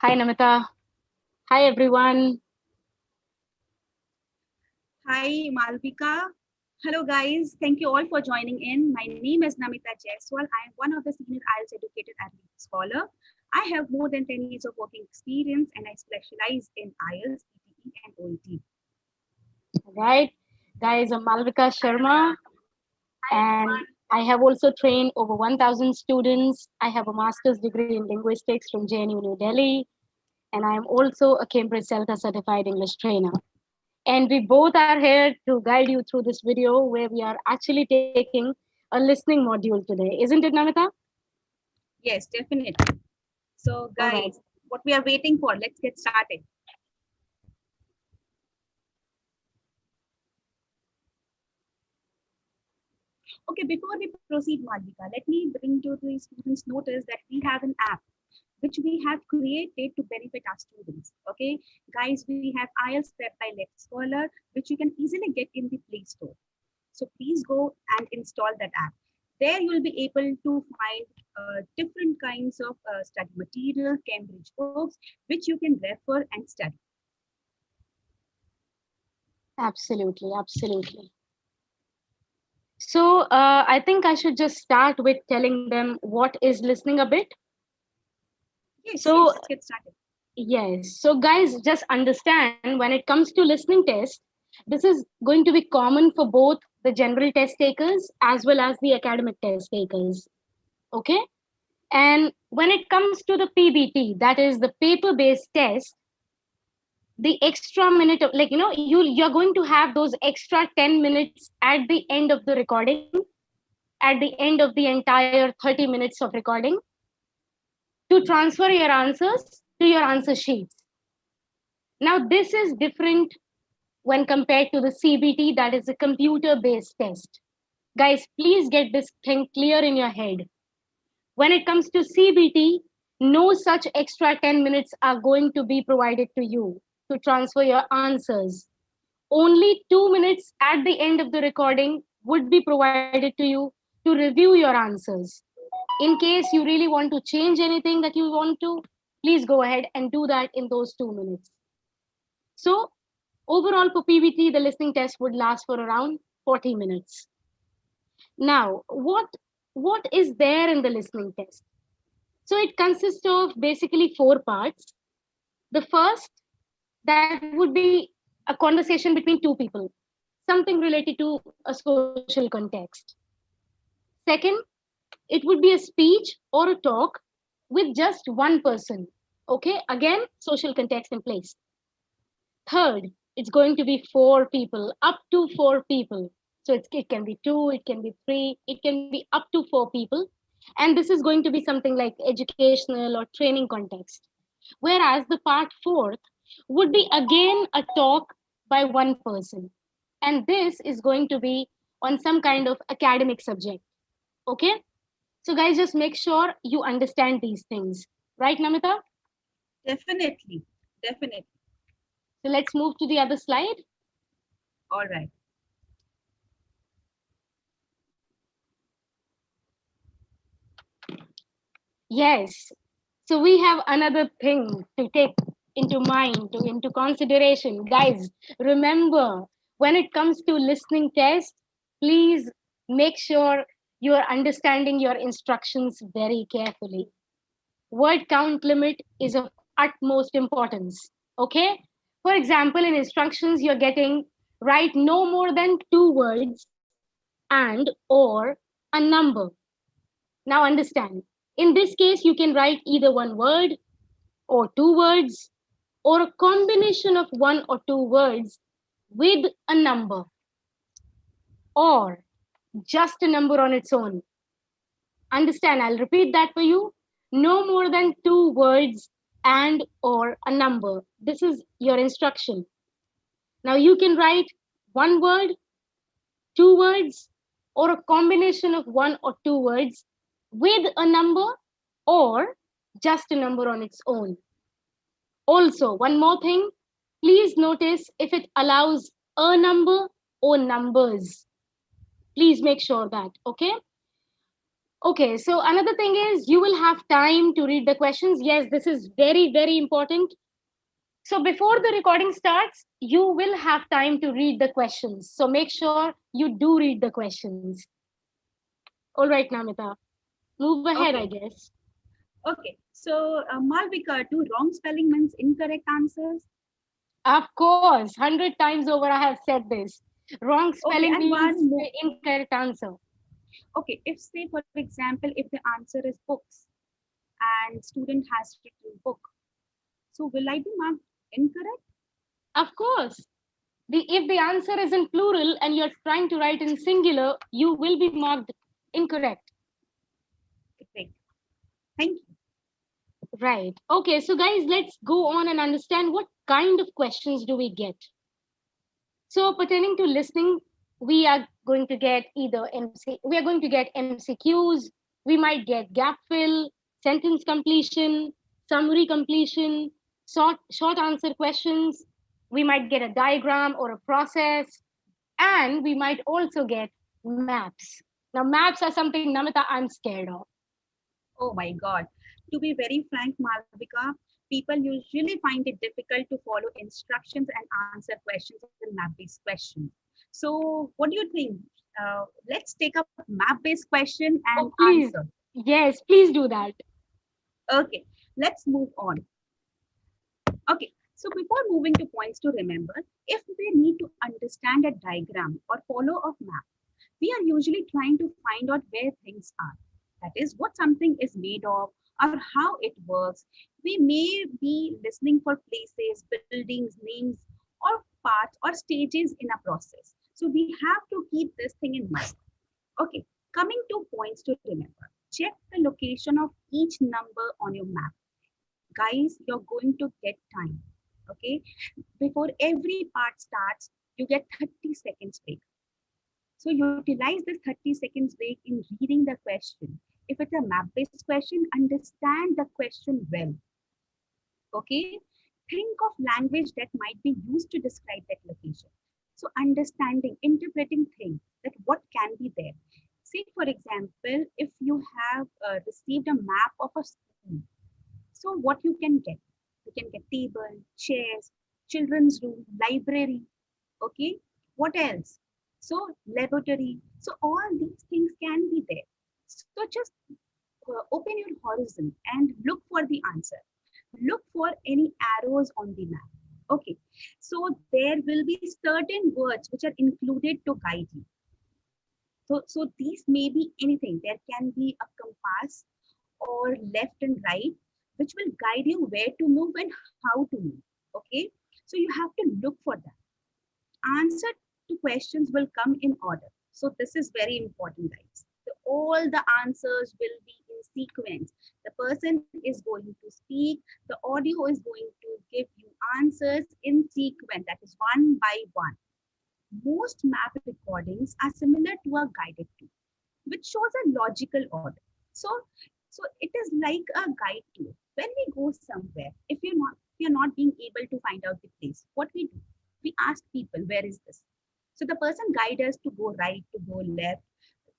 Hi, Namita. Hi, everyone. Hi, Malvika. Hello, guys. Thank you all for joining in. My name is Namita Jaiswal. I am one of the senior IELTS educated at LeapScholar. I have more than 10 years of working experience and I specialize in IELTS, PTE, and OET. Right, guys, I'm Malvika Sharma, and I have also trained over 1,000 students. I have a master's degree in linguistics from JNU New Delhi, and I am also a Cambridge CELTA certified English trainer. And we both are here to guide you through this video where we are actually taking a listening module today. Isn't it, Namita? Yes, definitely. So, All right. guys, what we are waiting for, let's get started. Okay, before we proceed, Malvika, let me bring to the students' notice that we have an app which we have created to benefit our students. Okay, guys, we have IELTS Prep by LeapScholar, which you can easily get in the Play Store. So please go and install that app. There you will be able to find different kinds of study material, Cambridge books, which you can refer and study. Absolutely, absolutely. So I think I should just start with telling them what is listening a bit. Yes, So let's get started. yes. So, guys, just understand when it comes to listening test, this is going to be common for both the general test takers as well as the academic test takers. Okay. And when it comes to the PBT, that is the paper based test, the extra minute of you're going to have those extra 10 minutes at the end of the recording, at the end of the entire 30 minutes of recording to transfer your answers to your answer sheets. Now, this is different when compared to the CBT, that is a computer based test. Guys, please get this thing clear in your head. When it comes to CBT, no such extra 10 minutes are going to be provided to you to transfer your answers. Only 2 minutes at the end of the recording would be provided to you to review your answers. In case you really want to change anything that you want to, please go ahead and do that in those 2 minutes. So, overall, for PBT, the listening test would last for around 40 minutes. Now, what is there in the listening test? So it consists of basically four parts. The first, that would be a conversation between two people, something related to a social context. Second, it would be a speech or a talk with just one person. Okay, again, social context in place. Third, it's going to be four people, up to four people. So it can be two, it can be three, it can be up to four people. And this is going to be something like educational or training context. Whereas the part fourth would be again a talk by one person. And this is going to be on some kind of academic subject. Okay? So, guys, just make sure you understand these things. Right, Namita? Definitely, definitely. So, let's move to the other slide. All right. Yes. So we have another thing to take into mind, into consideration. Guys, remember when it comes to listening test, please make sure you are understanding your instructions very carefully. Word count limit is of utmost importance. Okay? For example, in instructions, you're getting write no more than two words and or a number. Now understand. In this case, you can write either one word or two words or a combination of one or two words with a number or just a number on its own. Understand, I'll repeat that for you. No more than two words and or a number. This is your instruction. Now you can write one word, two words, or a combination of one or two words with a number or just a number on its own. Also, one more thing, please notice if it allows a number or numbers. Please make sure that, okay? Okay, so another thing is you will have time to read the questions. Yes, this is very, very important. So before the recording starts, you will have time to read the questions. So make sure you do read the questions. All right, Namita, move ahead, I Okay. guess. Okay. So, Malvika, do wrong spelling means incorrect answers? Of course, 100 times over I have said this. Wrong Okay. spelling And means one more. incorrect answer. Okay. If, say, for example, if the answer is books and student has written book, so will I be marked incorrect? Of course. If the answer is in plural and you're trying to write in singular, you will be marked incorrect. Great. Thank you. Right. Okay, so guys, let's go on and understand what kind of questions do we get. So pertaining to listening, we are going to get we are going to get MCQs, we might get gap fill, sentence completion, summary completion, short answer questions, we might get a diagram or a process, and we might also get maps. Now maps are something, Namita, I'm scared of. Oh my God. To be very frank, Malvika, people usually find it difficult to follow instructions and answer questions in map-based questions. So, what do you think? Let's take up map-based question and Oh please, answer. yes, please do that. Okay, let's move on. Okay, so before moving to points to remember, if we need to understand a diagram or follow a map, we are usually trying to find out where things are. That is, what something is made of or how it works. We may be listening for places, buildings, names, or parts or stages in a process. So we have to keep this thing in mind. Okay, coming to points to remember. Check the location of each number on your map. Guys, you're going to get time. Okay, before every part starts, you get 30 seconds break. So utilize this 30 seconds break in reading the question. If it's a map-based question, understand the question well. Okay? Think of language that might be used to describe that location. So understanding, interpreting things that what can be there. Say for example, if you have received a map of a school, so what you can get? You can get table, chairs, children's room, library. Okay, what else? So laboratory. So all these things can be there. So just open your horizon and look for the answer. Look for any arrows on the map. Okay, so there will be certain words which are included to guide you. So these may be anything. There can be a compass or left and right, which will guide you where to move and how to move. Okay, so you have to look for that. Answer to questions will come in order. So this is very important, guys. All the answers will be in sequence. The person is going to speak. The audio is going to give you answers in sequence. That is one by one. Most map recordings are similar to a guided tour, which shows a logical order. So it is like a guide tour. When we go somewhere, if you're not being able to find out the place, what we do? We ask people, where is this? So the person guide us to go right, to go left,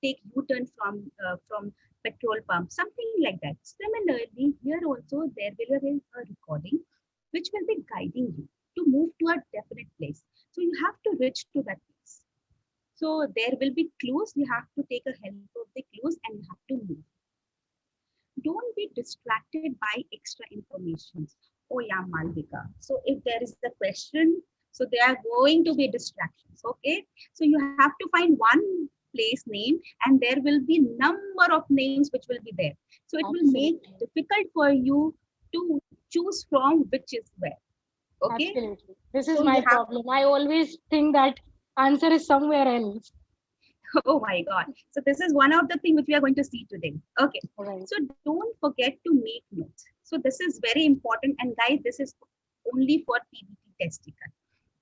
take U-turn from petrol pump, something like that. Similarly, here also there will be a recording which will be guiding you to move to a definite place. So you have to reach to that place. So there will be clues. You have to take a help of the clues and you have to move. Don't be distracted by extra information. Oh yeah, Malvika. So if there is a question, so there are going to be distractions. Okay. So you have to find one place name and there will be number of names which will be there. So it will make Absolutely. difficult for you to choose from which is where. Okay. Absolutely. This is So you my have problem. I always think that answer is somewhere else. oh my God. So this is one of the things which we are going to see today. Okay. Right. So don't forget to make notes. So this is very important. And guys, this is only for PBT test taker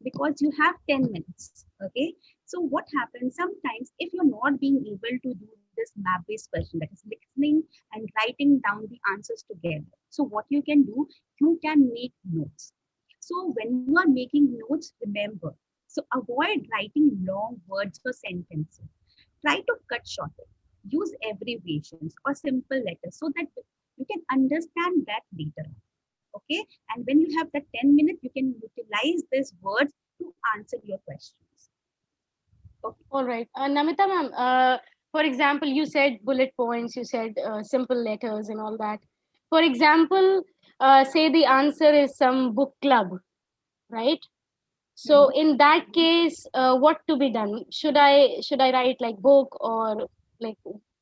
because you have 10 minutes. Okay. So what happens sometimes if you're not being able to do this map-based question, that is listening and writing down the answers together. So what you can do, you can make notes. So when you are making notes, remember, so avoid writing long words or sentences. Try to cut short. use abbreviations or simple letters so that you can understand that later. Okay, and when you have that 10 minutes, you can utilize these words to answer your questions. Okay. All right. Namita ma'am, for example, you said bullet points, you said simple letters and all that. For example, say the answer is some book club, right? So Mhm. in that case, what to be done? Should I write like book, or like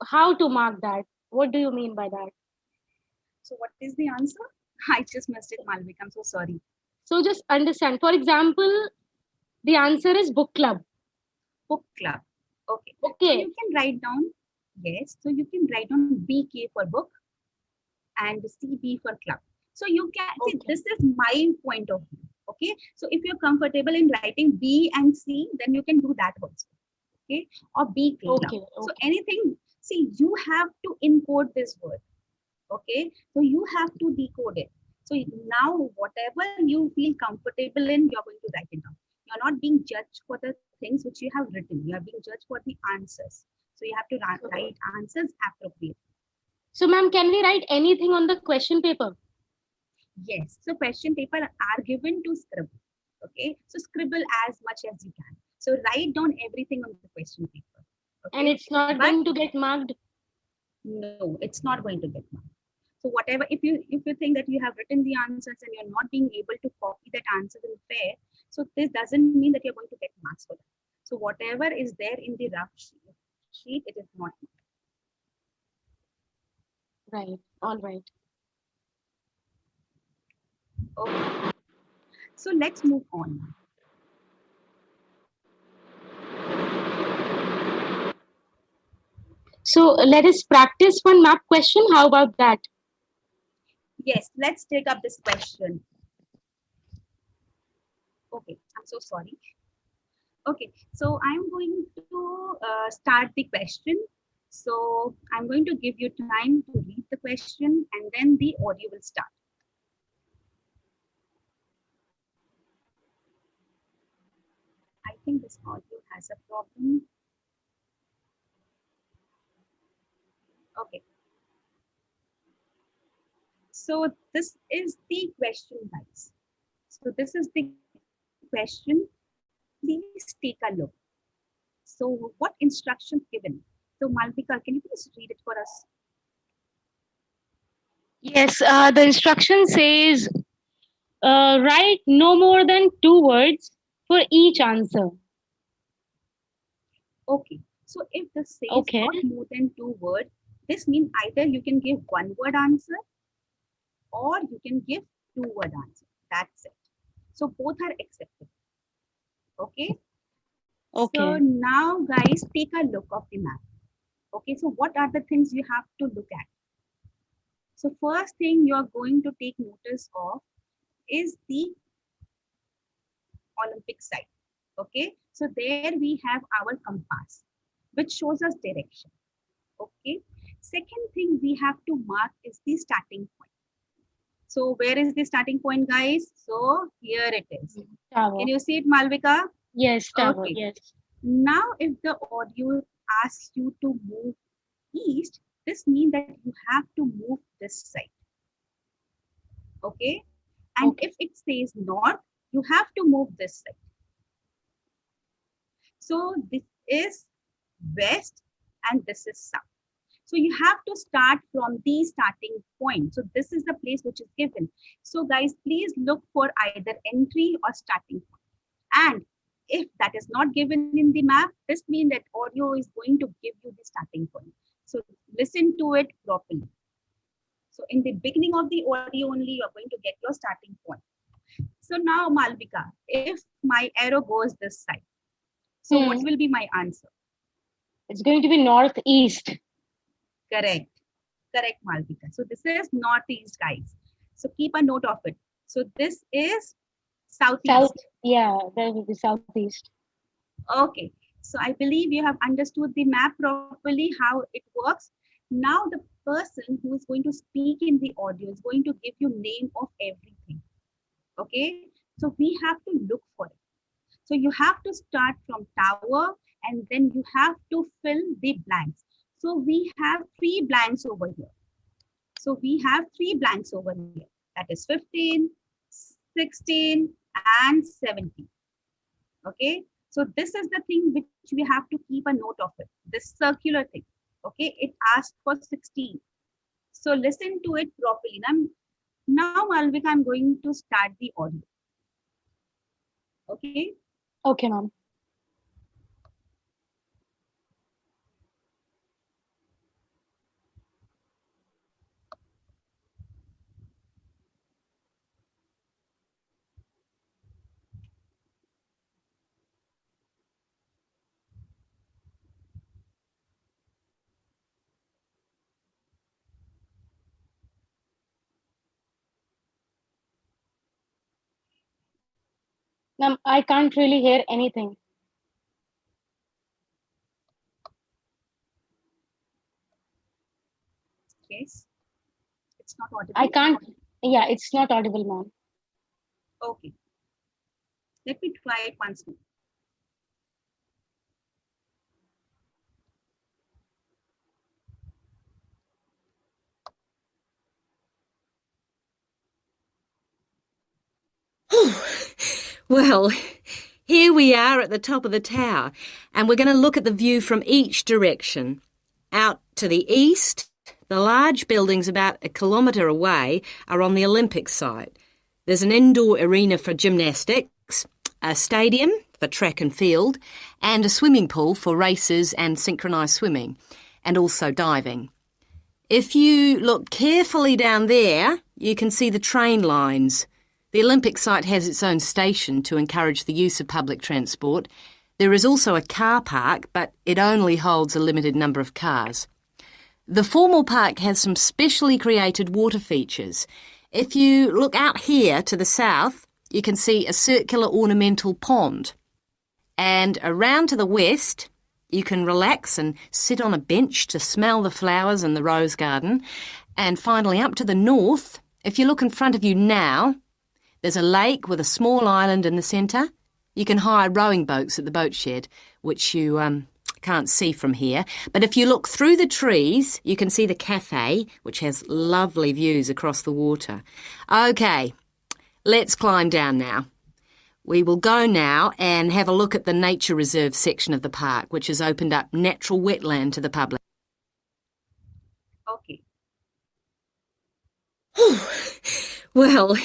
how to mark that? What do you mean by that? So what is the answer? I just missed it, Malvik. I'm so sorry. So just understand. For example, the answer is book club. Book club. Okay. So Okay. you can write down, yes. So you can write down BK for book and CB for club. So you can see Okay. this is my point of view. Okay. So if you're comfortable in writing B and C, then you can do that also. Okay. Or B club. Okay. So Okay. anything, see, you have to encode this word. Okay. So you have to decode it. So now whatever you feel comfortable in, you're going to write it down. You're not being judged for the things which you have written. You are being judged for the answers. So you have to So, write answers appropriately. so ma'am, can we write anything on the question paper? Yes. So question paper are given to scribble. Okay. So scribble as much as you can. So write down everything on the question paper. And Okay. it's not But going to get marked? no, it's not going to get marked. So whatever, if you think that you have written the answers and you're not being able to copy that answer in fair, so this doesn't mean that you're going to get marks for that. So whatever is there in the rough sheet, it is not. Right. All Okay. right. Okay. So let's move on now. So let us practice one map question. How about that? Yes, let's take up this question. Okay, I'm so sorry. Okay, so I'm going to start the question. So I'm going to give you time to read the question and then the audio will start. I think this audio has a problem. Okay, so this is the question, guys. So this is the question. Please take a look. So what instructions given? So Malvika, can you please read it for us? Yes, the instruction says write no more than two words for each answer. Okay, so if this says Okay. not more than two words, this means either you can give one word answer or you can give two-word answer. That's it. So both are acceptable. Okay. So Okay. now guys, take a look of the map. Okay, so what are the things you have to look at? So first thing you're going to take notice of is the Olympic site. Okay, so there we have our compass, which shows us direction. Okay, second thing we have to mark is the starting point. So where is the starting point, guys? So here it is. Tower. Can you see it, Malvika? Yes, tower. Okay. Yes. Now, if the audio asks you to move east, this means that you have to move this side. Okay. And Okay. if it says north, you have to move this side. So this is west and this is south. So you have to start from the starting point. So this is the place which is given. So guys, please look for either entry or starting point. And if that is not given in the map, this means that audio is going to give you the starting point. So listen to it properly. So in the beginning of the audio only, you're going to get your starting point. So now, Malvika, if my arrow goes this side, so what Hmm. will be my answer? It's going to be northeast. Correct. Correct, Malvika. So this is northeast, guys. So keep a note of it. So this is South. southeast. Yeah, that will be southeast. Okay, so I believe you have understood the map properly, how it works. Now the person who is going to speak in the audio is going to give you name of everything. Okay, so we have to look for it. So you have to start from tower and then you have to fill the blanks. So we have three blanks over here. So we have three blanks over here. That is 15, 16, and 17. Okay. So this is the thing which we have to keep a note of it. This circular thing. Okay. It asked for 16. So listen to it properly. Now Malvika, I'm going to start the audio. Okay. Okay, ma'am. Ma'am, I can't really hear anything. Yes. It's not audible. I can't. Yeah, it's not audible, ma'am. Okay. Let me try it once more. Well, here we are at the top of the tower, and we're going to look at the view from each direction. Out to the east, the large buildings about 1 kilometre away are on the Olympic site. There's an indoor arena for gymnastics, a stadium for track and field, and a swimming pool for races and synchronised swimming, and also diving. If you look carefully down there, you can see the train lines. The Olympic site has its own station to encourage the use of public transport. There is also a car park, but it only holds a limited number of cars. The formal park has some specially created water features. If you look out here to the south, you can see a circular ornamental pond. And around to the west, you can relax and sit on a bench to smell the flowers in the rose garden. And finally, up to the north, if you look in front of you now, there's a lake with a small island in the centre. You can hire rowing boats at the boat shed, which you can't see from here. But if you look through the trees, you can see the cafe, which has lovely views across the water. OK, let's climb down now. We will go now and have a look at the nature reserve section of the park, which has opened up natural wetland to the public. Okay. Well,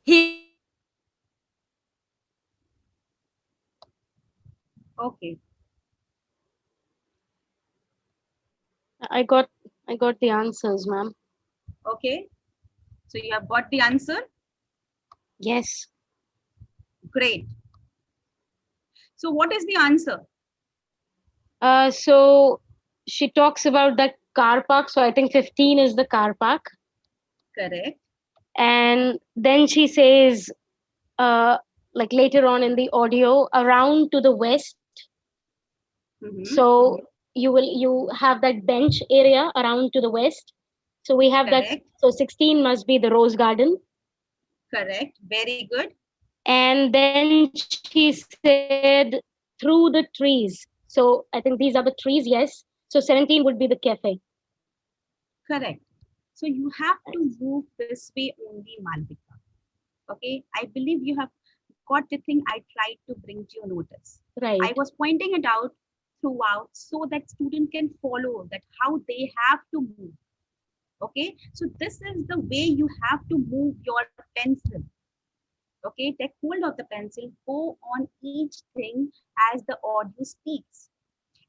here... Okay. I got the answers, ma'am. Okay. So you have got the answer? Yes. Great. So what is the answer? So she talks about the car park. So I think 15 is the car park. Correct. And then she says, like later on in the audio, around to the west. So you have that bench area around to the west. So we have Correct. that. So 16 must be the rose garden. Correct. Very good. And then she said through the trees. So I think these are the trees, yes. So 17 would be the cafe. Correct. So you have to move this way only, Malvika. Okay. I believe you have got the thing I tried to bring to your notice. Right. I was pointing it out throughout so that student can follow that how they have to move. Okay. So this is the way you have to move your pencil. Okay, take hold of the pencil, go on each thing as the audio speaks.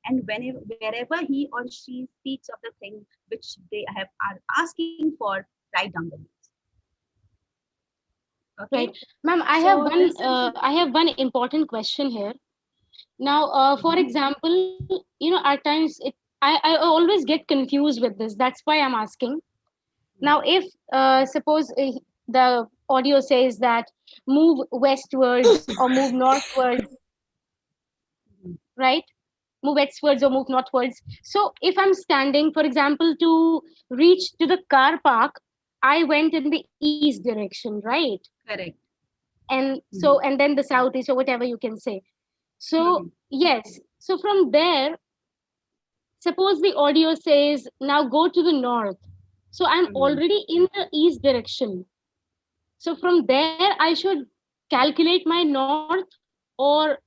And wherever he or she speaks of the thing which they are asking for, write down the names. Okay. Right. Ma'am, I have one important question here. Now, for example, at times I always get confused with this. That's why I'm asking. Now, if suppose the audio says that move westwards or move northwards, right? Move westwards or move northwards. So if I'm standing, for example, to reach to the car park, I went in the east direction, right? Correct. And so, and then the southeast or whatever you can say. So yes, so from there, suppose the audio says, now go to the north. So I'm already in the east direction. So from there, I should calculate my north, or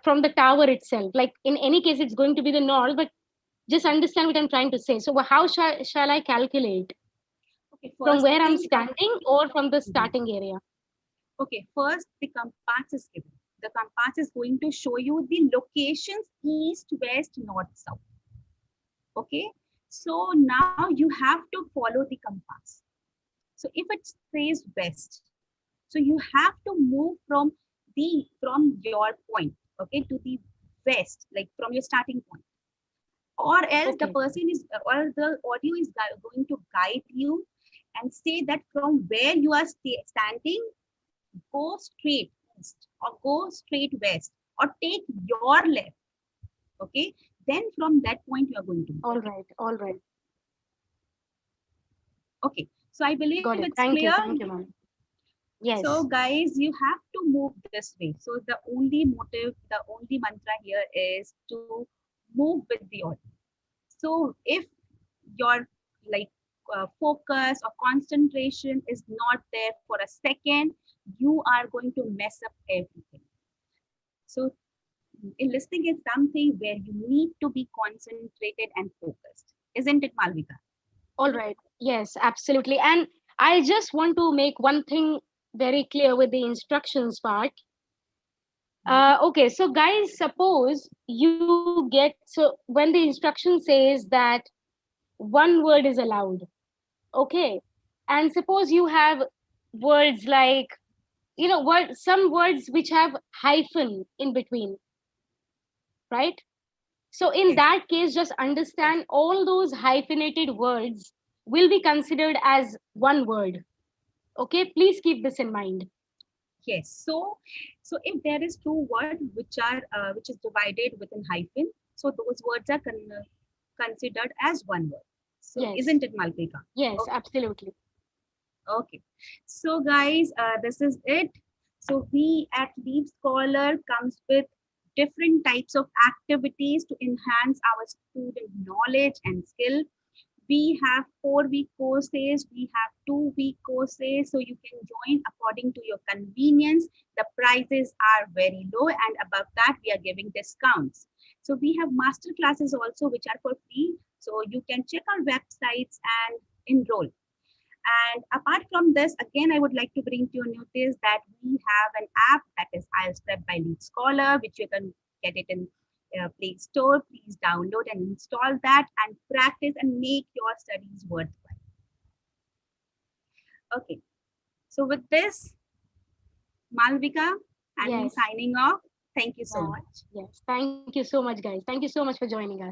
from the tower itself. Like in any case, it's going to be the north, but just understand what I'm trying to say. So how shall I calculate? Okay, From first where I'm thing, standing or from the Mhm. starting area? Okay, first the compass is given. The compass is going to show you the locations east, west, north, south. Okay, so now you have to follow the compass. So if it says west, so you have to move from your point, okay, to the west, like from your starting point, or else the Okay. person is, or the audio is going to guide you and say that from where you are standing, go straight east or go straight west or take your left. Okay, then from that point you are going to move. All right. All right. Okay, so I believe Got it. it's clear. Thank you, ma'am. So Yes. guys, you have to move this way. So the only motive, the only mantra here is to move with the audience. So if your like focus or concentration is not there for a second, you are going to mess up everything. So in listening is something where you need to be concentrated and focused, isn't it, Malvika? All right. Yes, absolutely. And I just want to make one thing very clear with the instructions part. Okay, so guys, suppose you get, so when the instruction says that one word is allowed, okay, and suppose you have words like, some words which have hyphen in between, right? So in Yes. that case, just understand all those hyphenated words will be considered as one word. Okay, please keep this in mind. Yes. So if there is two words which is divided within hyphen, so those words are considered as one word. So Yes, isn't it, Malvika? yes, Okay. absolutely. Okay. So guys, this is it. So we at LeapScholar comes with different types of activities to enhance our student knowledge and skill. We have 4 week courses, we have 2 week courses, so you can join according to your convenience. The prices are very low, and above that we are giving discounts. So we have master classes also which are for free, so you can check our websites and enroll. And apart from this, again, I would like to bring to your notice that we have an app that is IELTS Prep by LeapScholar, which you can get it in Play Store. Please download and install that and practice and make your studies worthwhile. Okay, so with this, Malvika, I'm Yes, signing off. Thank you so yeah, much. yes. Thank you so much, guys. Thank you so much for joining us.